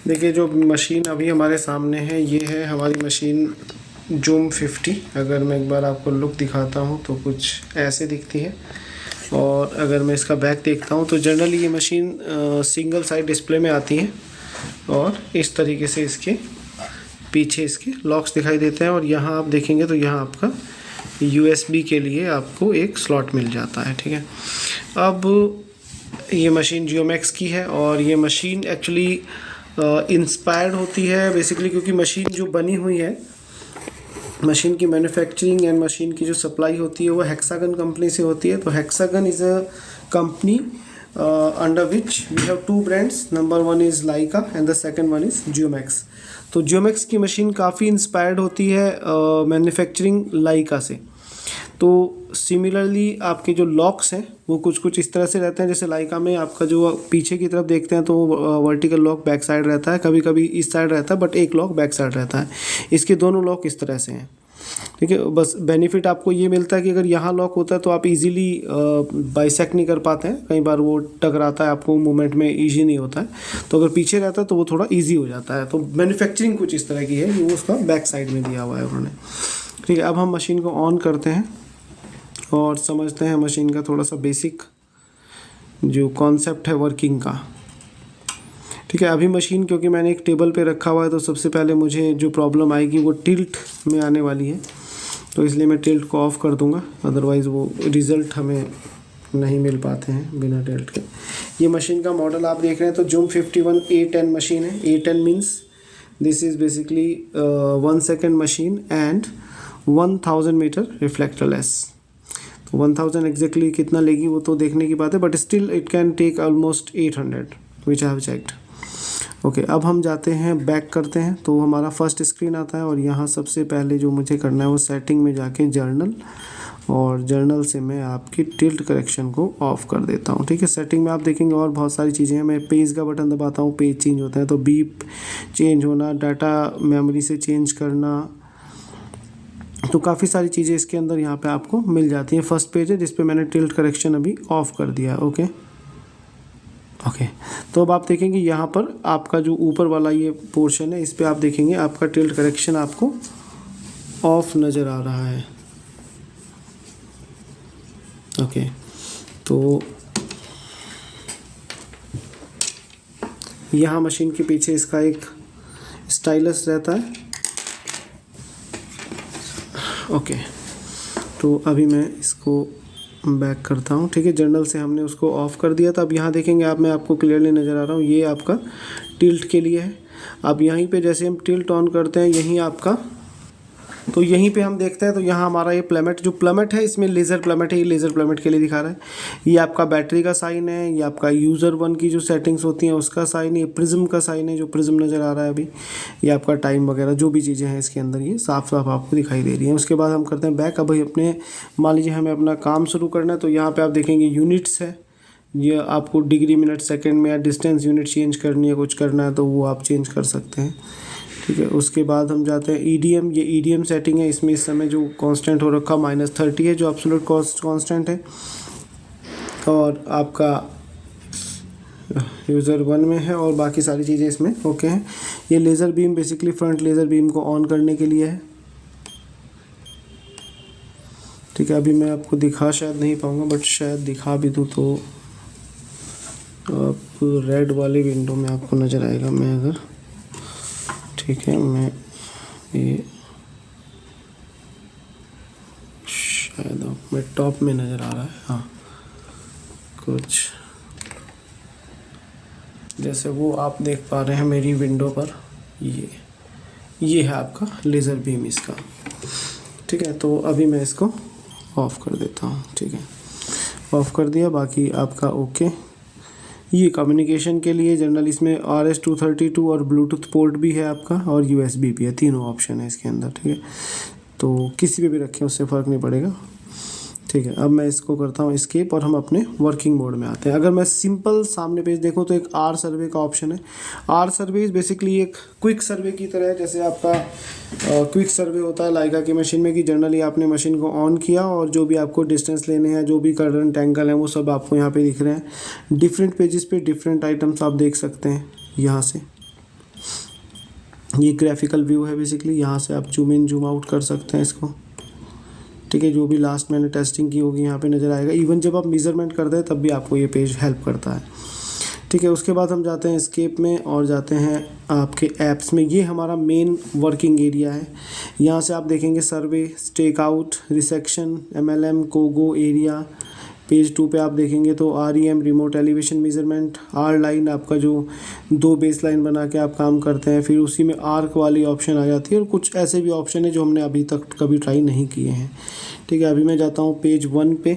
देखिए जो मशीन अभी हमारे सामने है ये है हमारी मशीन जूम 50। अगर मैं एक बार आपको लुक दिखाता हूँ तो कुछ ऐसे दिखती है। और अगर मैं इसका बैक देखता हूँ तो जनरली ये मशीन सिंगल साइड डिस्प्ले में आती है और इस तरीके से इसके पीछे इसके लॉक्स दिखाई देते हैं। और यहाँ आप देखेंगे तो यहाँ आपका USB के लिए आपको एक स्लॉट मिल जाता है। ठीक है, अब ये मशीन जियोमैक्स की है और ये मशीन एक्चुअली इंस्पायर्ड होती है बेसिकली, क्योंकि मशीन जो बनी हुई है, मशीन की मैन्युफैक्चरिंग एंड मशीन की जो सप्लाई होती है वो हेक्सागन कंपनी से होती है। तो Hexagon is a company under which we have two brands, number one is Leica and the second one is GeoMax. तो जियोमैक्स की मशीन काफ़ी इंस्पायर्ड होती है मैन्युफैक्चरिंग लाइका से। तो सिमिलरली आपके जो लॉक्स हैं वो कुछ कुछ इस तरह से रहते हैं, जैसे लाइका में आपका जो पीछे की तरफ देखते हैं तो वर्टिकल लॉक बैक साइड रहता है, कभी कभी इस साइड रहता है, बट एक लॉक बैक साइड रहता है। इसके दोनों लॉक इस तरह से हैं। ठीक है, बस बेनिफिट आपको ये मिलता है कि अगर यहाँ लॉक होता है तो आप इजीली बाइसेक्ट नहीं कर पाते हैं, कई बार वो टकराता है, आपको मूवमेंट में ईजी नहीं होता है। तो अगर पीछे रहता है तो वो थोड़ा ईजी हो जाता है। तो मैन्युफैक्चरिंग कुछ इस तरह की है कि वो उसका बैक साइड में दिया हुआ है उन्होंने। ठीक है, अब हम मशीन को ऑन करते हैं और समझते हैं मशीन का थोड़ा सा बेसिक जो कॉन्सेप्ट है वर्किंग का। ठीक है, अभी मशीन क्योंकि मैंने एक टेबल पे रखा हुआ है तो सबसे पहले मुझे जो प्रॉब्लम आएगी वो टिल्ट में आने वाली है, तो इसलिए मैं टिल्ट को ऑफ़ कर दूंगा, अदरवाइज़ वो रिज़ल्ट हमें नहीं मिल पाते हैं बिना टिल्ट के। ये मशीन का मॉडल आप देख रहे हैं तो जूम 51 A10 मशीन है। A10 means this is basically 1 second machine and 1000 metre reflectorless. तो 1000 एग्जैक्टली कितना लेगी वो तो देखने की बात है, but still it can take almost 800 which I have checked. Okay, अब हम जाते हैं बैक करते हैं तो हमारा फर्स्ट स्क्रीन आता है और यहाँ सबसे पहले जो मुझे करना है वो सेटिंग में जाके जर्नल, और जर्नल से मैं आपकी टिल्ट करेक्शन को ऑफ कर देता हूँ। ठीक है, सेटिंग में आप देखेंगे और बहुत सारी चीज़ें हैं। मैं पेज का बटन दबाता हूँ, पेज चेंज होता है, तो बीप चेंज होना, डाटा मेमोरी से चेंज करना, तो काफ़ी सारी चीज़ें इसके अंदर यहाँ पे आपको मिल जाती हैं। फर्स्ट पेज है जिस पे मैंने टिल्ट करेक्शन अभी ऑफ कर दिया। ओके, तो अब आप देखेंगे यहाँ पर आपका जो ऊपर वाला ये पोर्शन है इस पे आप देखेंगे आपका टिल्ट करेक्शन आपको ऑफ नज़र आ रहा है। ओके, तो यहाँ मशीन के पीछे इसका एक स्टाइलस रहता है। ओके, तो अभी मैं इसको बैक करता हूँ। ठीक है, जर्नल से हमने उसको ऑफ़ कर दिया था। अब यहाँ देखेंगे आप, मैं आपको क्लियरली नज़र आ रहा हूँ, ये आपका टिल्ट के लिए है। अब यहीं पे जैसे हम टिल्ट ऑन करते हैं यहीं आपका, तो यहीं पे हम देखते हैं तो यहाँ हमारा ये प्लेमेट, जो प्लेमेट है इसमें लेज़र प्लेमेट है, ये लेज़र प्लेमेट के लिए दिखा रहा है। ये आपका बैटरी का साइन है, ये आपका यूज़र 1 की जो सेटिंग्स होती हैं उसका साइन है, ये प्रिज्म का साइन है, जो प्रिज्म नज़र आ रहा है अभी, ये आपका टाइम वगैरह जो भी चीज़ें हैं इसके अंदर ये साफ साफ आपको दिखाई दे रही हैं। उसके बाद हम करते हैं बैक। अब अपने मान लीजिए हमें अपना काम शुरू करना है तो यहाँ पर आप देखेंगे यूनिट्स है, ये आपको डिग्री मिनट सेकेंड में या डिस्टेंस यूनिट चेंज करनी है, कुछ करना है तो वो आप चेंज कर सकते हैं। ठीक है, उसके बाद हम जाते हैं EDM। ये EDM सेटिंग है, इसमें इस समय जो कांस्टेंट हो रखा -30 है, जो एब्सोल्यूट कांस्टेंट है, और आपका यूज़र 1 में है, और बाकी सारी चीज़ें इसमें ओके हैं। ये laser beam basically front laser beam को ऑन करने के लिए है। ठीक है, अभी मैं आपको दिखा शायद नहीं पाऊँगा, बट शायद दिखा भी दूँ तो आप रेड वाली विंडो में आपको नज़र आएगा। मैं अगर, ठीक है, मैं ये शायद आप में टॉप में नज़र आ रहा है, हाँ, कुछ जैसे वो आप देख पा रहे हैं मेरी विंडो पर, ये है आपका लेज़र बीम इसका। ठीक है, तो अभी मैं इसको ऑफ़ कर देता हूँ। ठीक है, ऑफ़ कर दिया, बाकी आपका ओके। ये कम्युनिकेशन के लिए जनरल इसमें RS-232 और ब्लूटूथ पोर्ट भी है आपका, और USB भी है, तीनों ऑप्शन है इसके अंदर। ठीक है, तो किसी पे भी रखें उससे फ़र्क नहीं पड़ेगा। ठीक है, अब मैं इसको करता हूँ एस्केप और हम अपने वर्किंग मोड में आते हैं। अगर मैं सिंपल सामने पेज देखूँ तो एक R सर्वे का ऑप्शन है। R सर्वे इज़ बेसिकली एक क्विक सर्वे की तरह है, जैसे आपका क्विक सर्वे होता है लाइका की मशीन में, कि जनरली आपने मशीन को ऑन किया और जो भी आपको डिस्टेंस लेने हैं, जो भी करंट एंगल है, वो सब आपको यहाँ पे दिख रहे हैं। डिफरेंट पेजेस पे डिफरेंट आइटम्स आप देख सकते हैं यहाँ से। ये ग्राफिकल व्यू है बेसिकली, यहाँ से आप जूम इन जूम आउट कर सकते हैं इसको, ठीक है। जो भी लास्ट मैंने टेस्टिंग की होगी यहाँ पे नज़र आएगा। इवन जब आप मेज़रमेंट करते हैं तब भी आपको ये पेज हेल्प करता है, ठीक है। उसके बाद हम जाते हैं एस्केप में और जाते हैं आपके ऐप्स में। ये हमारा मेन वर्किंग एरिया है। यहाँ से आप देखेंगे सर्वे, स्टेकआउट, रिसेक्शन, MLM, कोगो एरिया। पेज 2 पे आप देखेंगे तो REM, remote elevation measurement, R line, आपका जो 2 बेस लाइन बना के आप काम करते हैं, फिर उसी में आर्क वाली ऑप्शन आ जाती है, और कुछ ऐसे भी ऑप्शन है जो हमने अभी तक कभी ट्राई नहीं किए हैं, ठीक है। अभी मैं जाता हूँ पेज 1 पे।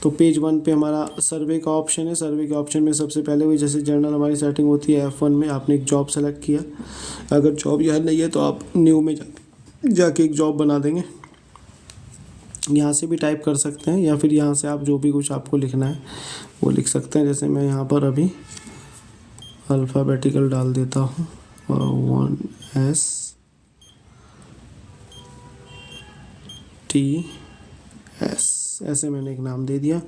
तो पेज 1 पे हमारा सर्वे का ऑप्शन है। सर्वे के ऑप्शन में सबसे पहले वही जैसे जर्नल हमारी सेटिंग होती है F1 में, आपने एक जॉब सेलेक्ट किया। अगर जॉब यह नहीं है तो आप न्यू में जाके एक जॉब बना देंगे। यहाँ से भी टाइप कर सकते हैं, या फिर यहाँ से आप जो भी कुछ आपको लिखना है वो लिख सकते हैं। जैसे मैं यहाँ पर अभी अल्फ़ाबेटिकल डाल देता हूँ, 1STS, ऐसे मैंने एक नाम दे दिया,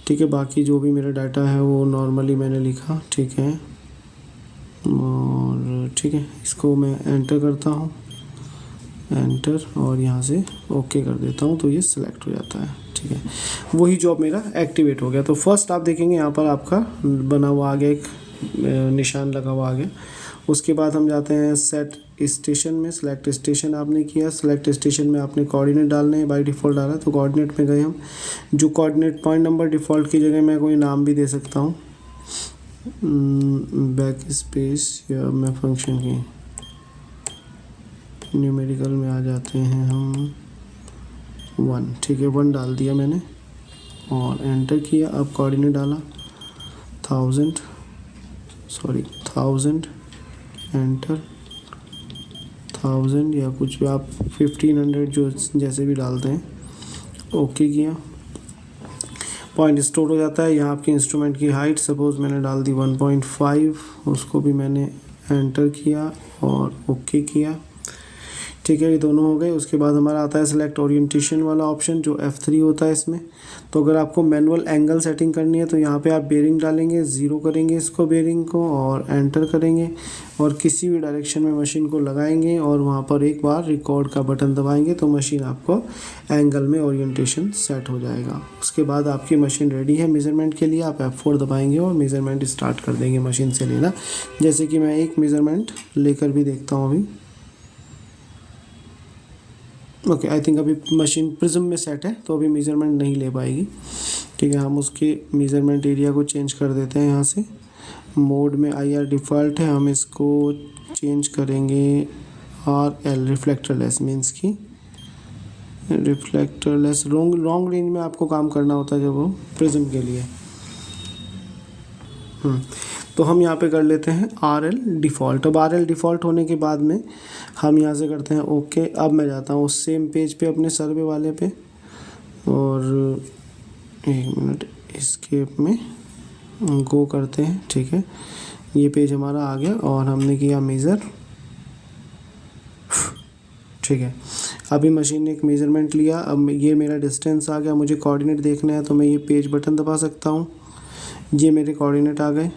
ठीक है। बाकी जो भी मेरा डाटा है वो नॉर्मली मैंने लिखा, ठीक है। और ठीक है, इसको मैं एंटर करता हूँ, एंटर, और यहाँ से ओके कर देता हूँ तो ये सिलेक्ट हो जाता है, ठीक है। वही जॉब मेरा एक्टिवेट हो गया। तो फर्स्ट आप देखेंगे यहाँ पर आपका बना हुआ आ गया, एक निशान लगा हुआ आ गया। उसके बाद हम जाते हैं सेट स्टेशन में। सेलेक्ट स्टेशन आपने किया। सेलेक्ट स्टेशन में आपने कोऑर्डिनेट डालने हैं, बाय डिफ़ॉल्ट डाला तो कोऑर्डिनेट में गए हम। जो कोऑर्डिनेट पॉइंट नंबर डिफ़ॉल्ट की जगह मैं कोई नाम भी दे सकता हूँ, बैक स्पेस, या मैं फंक्शन की न्यूमेरिकल में आ जाते हैं हम 1, ठीक है। 1 डाल दिया मैंने और एंटर किया। अब कोऑर्डिनेट डाला 1000, एंटर 1000 या कुछ भी आप 1500 जो जैसे भी डालते हैं, ओके किया। पॉइंट स्टोर हो जाता है। यहाँ आपके इंस्ट्रूमेंट की हाइट सपोज़ मैंने डाल दी 1.5, उसको भी मैंने एंटर किया और ओके किया, ठीक है। ये दोनों हो गए। उसके बाद हमारा आता है सेलेक्ट ओरिएंटेशन वाला ऑप्शन जो F3 होता है इसमें। तो अगर आपको मैनुअल एंगल सेटिंग करनी है तो यहाँ पे आप बेरिंग डालेंगे, 0 करेंगे इसको बेरिंग को और एंटर करेंगे, और किसी भी डायरेक्शन में मशीन को लगाएंगे और वहाँ पर एक बार रिकॉर्ड का बटन दबाएंगे तो मशीन आपको एंगल में ओरिएंटेशन सेट हो जाएगा। उसके बाद आपकी मशीन रेडी है मेज़रमेंट के लिए। आप F4 दबाएंगे और मेज़रमेंट स्टार्ट कर देंगे मशीन से लेना। जैसे कि मैं एक मेज़रमेंट लेकर भी देखता हूँ अभी। ओके, आई थिंक अभी मशीन प्रिज्म में सेट है तो अभी मेज़रमेंट नहीं ले पाएगी, ठीक है। हम उसके मेज़रमेंट एरिया को चेंज कर देते हैं। यहाँ से मोड में IR डिफ़ॉल्ट है, हम इसको चेंज करेंगे RL, रिफ्लेक्टरलेस, मीन्स की रिफ्लेक्टरलेस। लॉन्ग रेंज में आपको काम करना होता है जब वो प्रिज्म के लिए। तो हम यहाँ पे कर लेते हैं RL डिफ़ॉल्ट। अब RL डिफ़ॉल्ट होने के बाद में हम यहाँ से करते हैं ओके। अब मैं जाता हूँ उस सेम पेज पे अपने सर्वे वाले पे, और 1 मिनट एस्केप में गो करते हैं, ठीक है। ये पेज हमारा आ गया और हमने किया मेज़र, ठीक है। अभी मशीन ने एक मेज़रमेंट लिया। अब ये मेरा डिस्टेंस आ गया, मुझे कोऑर्डिनेट देखना है तो मैं ये पेज बटन दबा सकता हूँ। ये मेरे कोऑर्डिनेट आ गए,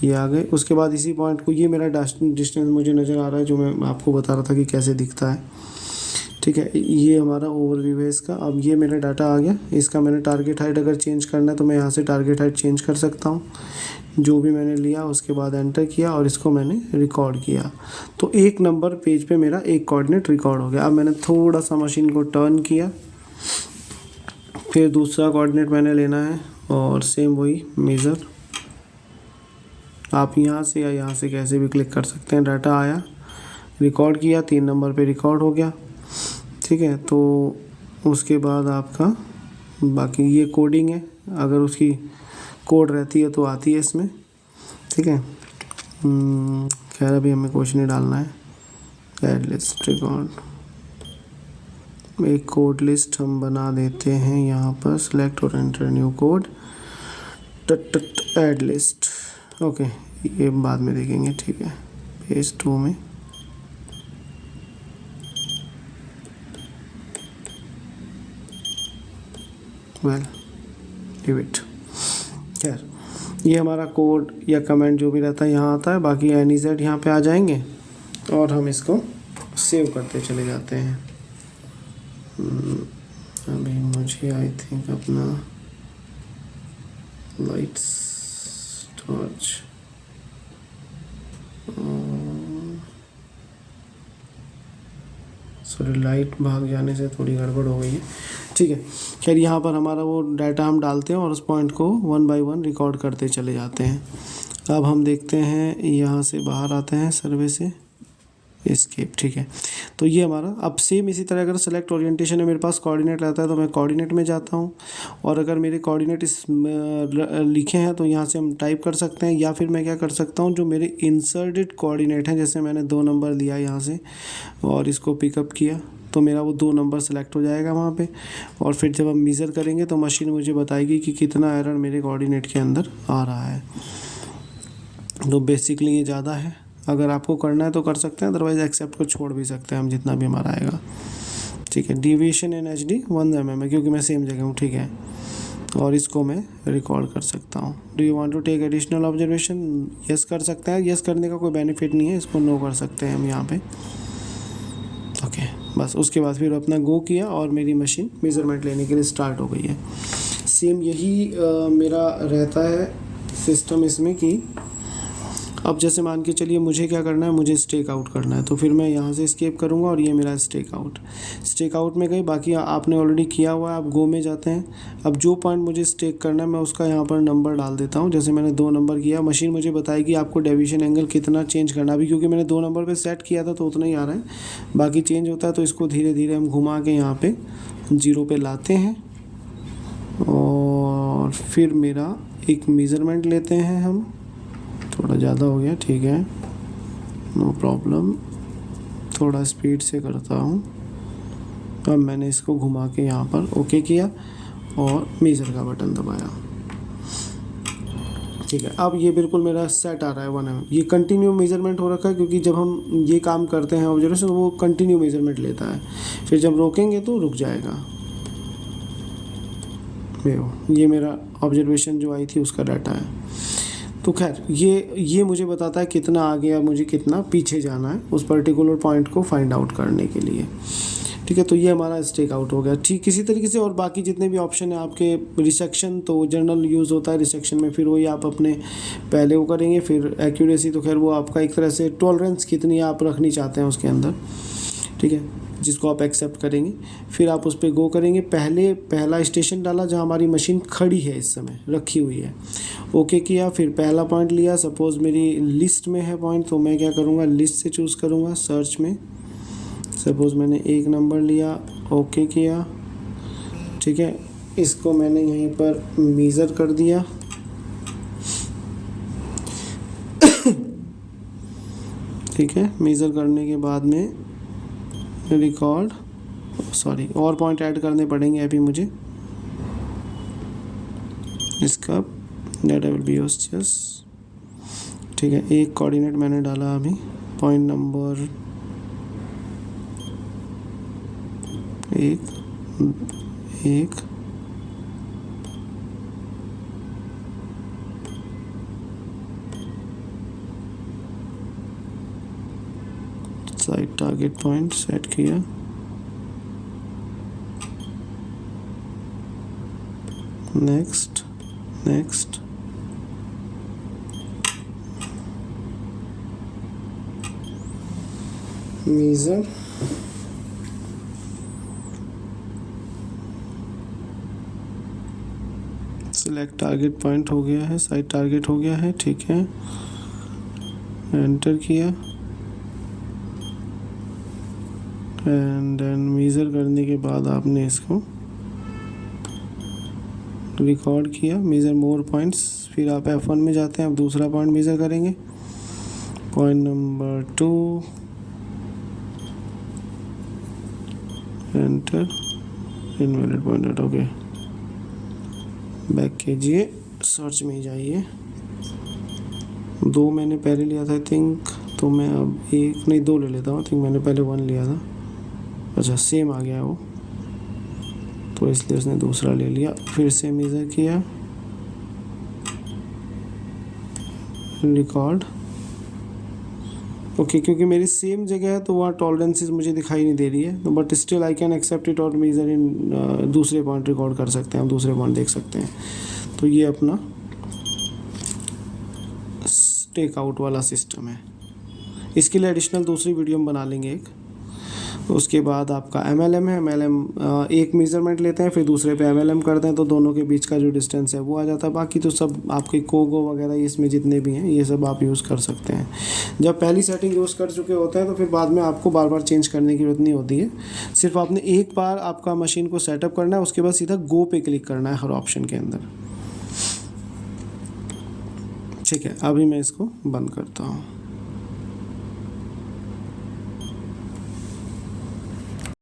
ये आ गए। उसके बाद इसी पॉइंट को, ये मेरा डिस्टेंस मुझे नज़र आ रहा है जो मैं आपको बता रहा था कि कैसे दिखता है, ठीक है। ये हमारा ओवरव्यू है इसका। अब ये मेरा डाटा आ गया। इसका मैंने टारगेट हाइट अगर चेंज करना है तो मैं यहाँ से टारगेट हाइट चेंज कर सकता हूँ। जो भी मैंने लिया उसके बाद एंटर किया और इसको मैंने रिकॉर्ड किया। तो 1 नंबर पेज पे मेरा एक कोऑर्डिनेट रिकॉर्ड हो गया। अब मैंने थोड़ा सा मशीन को टर्न किया, फिर दूसरा कोऑर्डिनेट मैंने लेना है और सेम वही मेज़र। आप यहाँ से या यहाँ से कैसे भी क्लिक कर सकते हैं। डाटा आया, रिकॉर्ड किया, 3 नंबर पे रिकॉर्ड हो गया, ठीक है। तो उसके बाद आपका बाकी ये कोडिंग है, अगर उसकी कोड रहती है तो आती है इसमें, ठीक है। खैर अभी हमें कुछ नहीं डालना है। ऐड लिस्ट रिकॉर्ड, एक कोड लिस्ट हम बना देते हैं यहाँ पर। सेलेक्ट और enter new code, add list, okay. ये बाद में देखेंगे, ठीक है। पेज 2 में वेल लीव इट। खैर ये हमारा कोड या कमेंट जो भी रहता है यहाँ आता है। बाकी NEZ यहाँ पे आ जाएंगे और हम इसको सेव करते चले जाते हैं। अभी मुझे आई थिंक अपना लाइट्स टॉर्च सॉरी लाइट भाग जाने से थोड़ी गड़बड़ हो गई है। ठीक है, खैर यहाँ पर हमारा वो डाटा हम डालते हैं और उस पॉइंट को 1 बाय 1 रिकॉर्ड करते चले जाते हैं। अब हम देखते हैं, यहाँ से बाहर आते हैं सर्वे से, एस्केप। ठीक है, तो ये हमारा अब सेम इसी तरह अगर सेलेक्ट ओरिएंटेशन है, मेरे पास कोऑर्डिनेट रहता है तो मैं कोऑर्डिनेट में जाता हूँ, और अगर मेरे कोऑर्डिनेट इस लिखे हैं तो यहाँ से हम टाइप कर सकते हैं, या फिर मैं क्या कर सकता हूँ, जो मेरे इंसर्टेड कोऑर्डिनेट हैं, जैसे मैंने 2 नंबर लिया यहाँ से और इसको पिकअप किया तो मेरा वो 2 नंबर सेलेक्ट हो जाएगा वहाँ पे, और फिर जब हम मेज़र करेंगे तो मशीन मुझे बताएगी कि कितना एरर मेरे कोऑर्डिनेट के अंदर आ रहा है। तो बेसिकली ये ज़्यादा है, अगर आपको करना है तो कर सकते हैं, अदरवाइज़ एक्सेप्ट को छोड़ भी सकते हैं हम, जितना भी हमारा आएगा। ठीक है, डेविएशन इन HD 1 mm है क्योंकि मैं सेम जगह हूँ। ठीक है, और इसको मैं रिकॉर्ड कर सकता हूँ। Do you want to take additional observation? Yes कर सकते हैं। यस करने का कोई बेनिफिट नहीं है, इसको नो कर सकते हैं हम यहाँ पे। ओके, बस उसके बाद फिर अपना गो किया और मेरी मशीन मेज़रमेंट लेने के लिए स्टार्ट हो गई है। सेम यही मेरा रहता है सिस्टम इसमें कि अब जैसे मान के चलिए मुझे क्या करना है, मुझे स्टेक आउट करना है, तो फिर मैं यहाँ से एस्केप करूँगा और ये मेरा स्टेक आउट में गई। बाकी आपने ऑलरेडी किया हुआ है, आप गो में जाते हैं। अब जो पॉइंट मुझे स्टेक करना है मैं उसका यहाँ पर नंबर डाल देता हूँ। जैसे मैंने 2 नंबर किया, मशीन मुझे बताएगी आपको डेविएशन एंगल कितना चेंज करना है। अभी क्योंकि मैंने 2 नंबर पर सेट किया था तो उतना ही आ रहा है, बाकी चेंज होता है तो इसको धीरे धीरे हम घुमा के यहाँ पर 0 पे लाते हैं, और फिर मेरा एक मेज़रमेंट लेते हैं हम। थोड़ा ज़्यादा हो गया, ठीक है, नो प्रॉब्लम, थोड़ा स्पीड से करता हूँ। अब मैंने इसको घुमा के यहाँ पर ओके किया और मेज़र का बटन दबाया। ठीक है, अब ये बिल्कुल मेरा सेट आ रहा है 1 mm। ये कंटिन्यू मेज़रमेंट हो रखा है क्योंकि जब हम ये काम करते हैं ऑब्जर्वेशन वो कंटिन्यू मेज़रमेंट लेता है, फिर जब रोकेंगे तो रुक जाएगा। ये मेरा ऑब्जर्वेशन जो आई थी उसका डाटा है। तो खैर ये मुझे बताता है कितना आगे या मुझे कितना पीछे जाना है उस पर्टिकुलर पॉइंट को फाइंड आउट करने के लिए। ठीक है, तो ये हमारा स्टेक आउट हो गया। ठीक इसी तरीके से और बाकी जितने भी ऑप्शन है आपके, रिसेक्शन तो जनरल यूज़ होता है रिसेक्शन में, फिर वही आप अपने पहले वो करेंगे। फिर एक्यूरेसी तो खैर वो आपका एक तरह से टॉलरेंस कितनी आप रखनी चाहते हैं उसके अंदर, ठीक है, जिसको आप एक्सेप्ट करेंगे। फिर आप उस पर गो करेंगे। पहला स्टेशन डाला जहाँ हमारी मशीन खड़ी है, इस समय रखी हुई है, ओके किया। फिर पहला पॉइंट लिया, सपोज़ मेरी लिस्ट में है पॉइंट तो मैं क्या करूँगा, लिस्ट से चूज़ करूँगा सर्च में। सपोज़ मैंने 1 नंबर लिया, ओके किया। ठीक है, इसको मैंने यहीं पर मेज़र कर दिया। ठीक है, मेज़र करने के बाद में रिकॉर्ड, सॉरी और पॉइंट ऐड करने पड़ेंगे अभी मुझे। इसका डेटा विल बी जस्ट, ठीक है, एक कोऑर्डिनेट मैंने डाला अभी, point number 1 side target point set किया। Next measure, select target point हो गया है, साइड टारगेट हो गया है। ठीक है, एंटर किया एंड देन मेज़र करने के बाद आपने इसको रिकॉर्ड किया, मेज़र मोर पॉइंट्स। फिर आप F1 में जाते हैं, आप दूसरा पॉइंट मेज़र करेंगे, point number 2, enter, invalid point, okay, back कीजिए, सर्च में ही जाइए। 2 मैंने पहले लिया था आई थिंक, तो मैं अब 1 नहीं 2 ले लेता हूँ। आई थिंक मैंने पहले 1 लिया था, अच्छा सेम आ गया वो, तो इसलिए उसने दूसरा ले लिया। फिर से मेज़र किया, रिकॉर्ड, ओके क्योंकि मेरी सेम जगह है तो वहाँ टॉलरेंसेस मुझे दिखाई नहीं दे रही है, तो but still I can accept it और मेजर इन दूसरे पॉइंट रिकॉर्ड कर सकते हैं, हम दूसरे पॉइंट देख सकते हैं। तो ये अपना टेक आउट वाला सिस्टम है। इसके लिए एडिशनल दूसरी वीडियो हम बना लेंगे एक। उसके बाद आपका MLM है। MLM एक मेज़रमेंट लेते हैं फिर दूसरे पे MLM करते हैं, तो दोनों के बीच का जो डिस्टेंस है वो आ जाता है। बाकी तो सब आपके कोगो वगैरह इसमें जितने भी हैं ये सब आप यूज़ कर सकते हैं। जब पहली सेटिंग यूज़ कर चुके होते हैं तो फिर बाद में आपको बार बार चेंज करने की ज़रूरत नहीं होती है। सिर्फ आपने एक बार आपका मशीन को सेटअप करना है, उसके बाद सीधा गो पे क्लिक करना है हर ऑप्शन के अंदर। ठीक है, अभी मैं इसको बंद करता हूँ।